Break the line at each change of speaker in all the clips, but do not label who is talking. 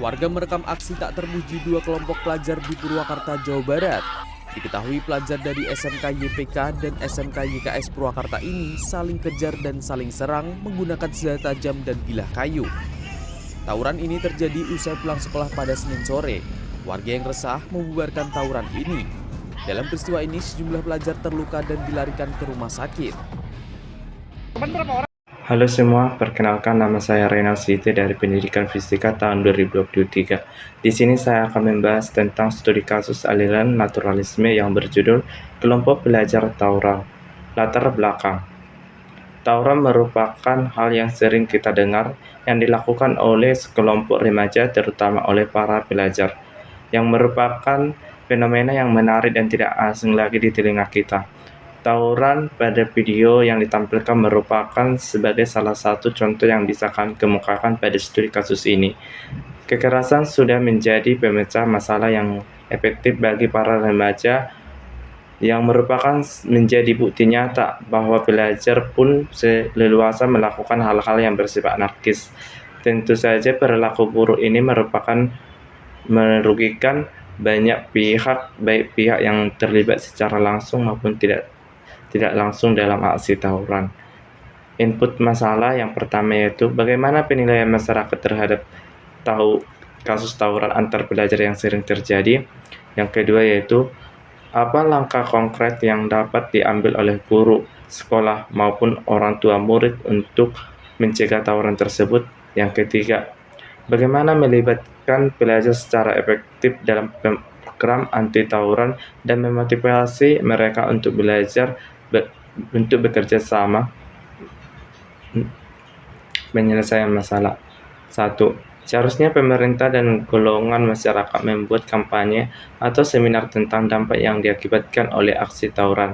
Warga merekam aksi tak terpuji dua kelompok pelajar di Purwakarta, Jawa Barat. Diketahui pelajar dari SMK YPK dan SMK YKS Purwakarta ini saling kejar dan saling serang menggunakan senjata tajam dan bilah kayu. Tawuran ini terjadi usai pulang sekolah pada Senin sore. Warga yang resah membubarkan tawuran ini. Dalam peristiwa ini sejumlah pelajar terluka dan dilarikan ke rumah sakit.
Halo semua, perkenalkan nama saya Reynald Siti dari Pendidikan Fisika tahun 2023. Di sini saya akan membahas tentang studi kasus aliran naturalisme yang berjudul Kelompok Pelajar Tawuran. Latar belakang. Tawuran merupakan hal yang sering kita dengar yang dilakukan oleh sekelompok remaja terutama oleh para pelajar, yang merupakan fenomena yang menarik dan tidak asing lagi di telinga kita. Tawuran pada video yang ditampilkan merupakan sebagai salah satu contoh yang bisa kami kemukakan pada studi kasus ini. Kekerasan sudah menjadi pemecah masalah yang efektif bagi para remaja, yang merupakan menjadi bukti nyata bahwa pelajar pun leluasa melakukan hal-hal yang bersifat anarkis. Tentu saja perilaku buruk ini merugikan banyak pihak, baik pihak yang terlibat secara langsung maupun tidak langsung dalam aksi tawuran. Input masalah yang pertama yaitu bagaimana penilaian masyarakat terhadap kasus tawuran antar pelajar yang sering terjadi. Yang kedua yaitu apa langkah konkret yang dapat diambil oleh guru, sekolah maupun orang tua murid untuk mencegah tawuran tersebut. Yang ketiga, bagaimana melibatkan pelajar secara efektif dalam program anti tawuran dan memotivasi mereka untuk belajar untuk bekerja sama menyelesaikan masalah. 1. Seharusnya pemerintah dan golongan masyarakat membuat kampanye atau seminar tentang dampak yang diakibatkan oleh aksi tawuran.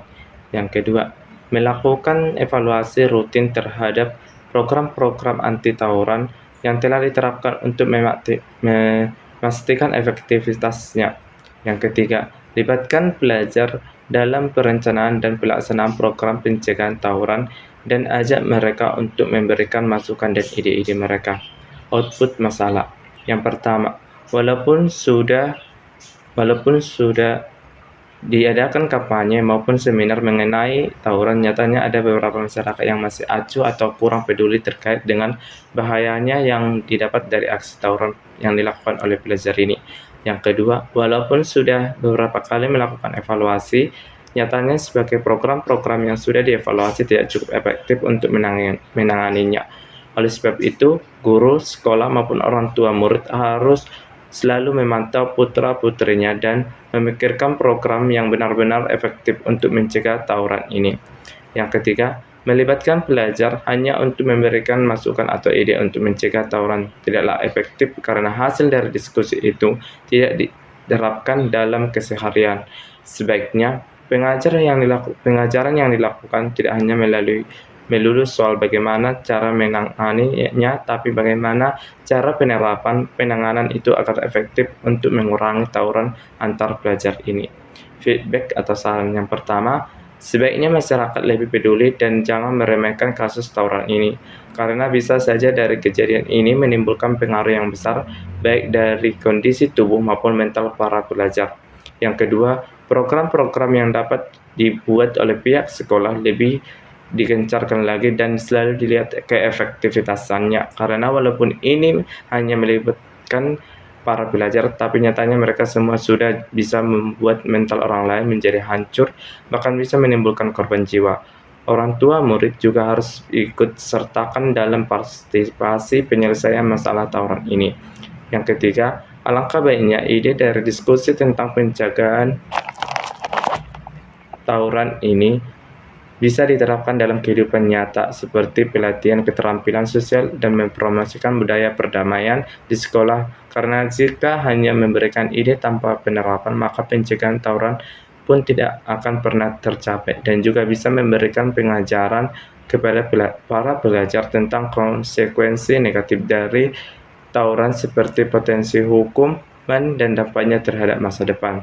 Yang kedua, melakukan evaluasi rutin terhadap program-program anti tawuran yang telah diterapkan untuk memastikan efektivitasnya. Yang ketiga, libatkan pelajar dalam perencanaan dan pelaksanaan program pencegahan tawuran dan ajak mereka untuk memberikan masukan dan ide-ide mereka. Output masalah. Yang pertama, walaupun sudah diadakan kampanye maupun seminar mengenai tawuran, nyatanya ada beberapa masyarakat yang masih acuh atau kurang peduli terkait dengan bahayanya yang didapat dari aksi tawuran yang dilakukan oleh pelajar ini. Yang kedua, walaupun sudah beberapa kali melakukan evaluasi, nyatanya sebagai program-program yang sudah dievaluasi tidak cukup efektif untuk menanganinya. Oleh sebab itu, guru, sekolah maupun orang tua murid harus selalu memantau putra-putrinya dan memikirkan program yang benar-benar efektif untuk mencegah tawuran ini. Yang ketiga, melibatkan pelajar hanya untuk memberikan masukan atau ide untuk mencegah tawuran tidaklah efektif karena hasil dari diskusi itu tidak diterapkan dalam keseharian. Sebaiknya, pengajaran yang dilakukan tidak hanya melulu soal bagaimana cara menanganinya, tapi bagaimana cara penanganan itu agar efektif untuk mengurangi tawuran antar pelajar ini. Feedback atau saran yang pertama, sebaiknya masyarakat lebih peduli dan jangan meremehkan kasus tawuran ini, karena bisa saja dari kejadian ini menimbulkan pengaruh yang besar, baik dari kondisi tubuh maupun mental para pelajar. Yang kedua, program-program yang dapat dibuat oleh pihak sekolah lebih digencarkan lagi dan selalu dilihat keefektivitasannya, karena walaupun ini hanya melibatkan para pelajar, tapi nyatanya mereka semua sudah bisa membuat mental orang lain menjadi hancur, bahkan bisa menimbulkan korban jiwa. Orang tua murid juga harus ikut sertakan dalam partisipasi penyelesaian masalah tawuran ini. Yang ketiga, alangkah baiknya ide dari diskusi tentang pencegahan tawuran ini bisa diterapkan dalam kehidupan nyata seperti pelatihan keterampilan sosial dan mempromosikan budaya perdamaian di sekolah, karena jika hanya memberikan ide tanpa penerapan maka pencegahan tawuran pun tidak akan pernah tercapai, dan juga bisa memberikan pengajaran kepada para pelajar tentang konsekuensi negatif dari tawuran seperti potensi hukuman dan dampaknya terhadap masa depan.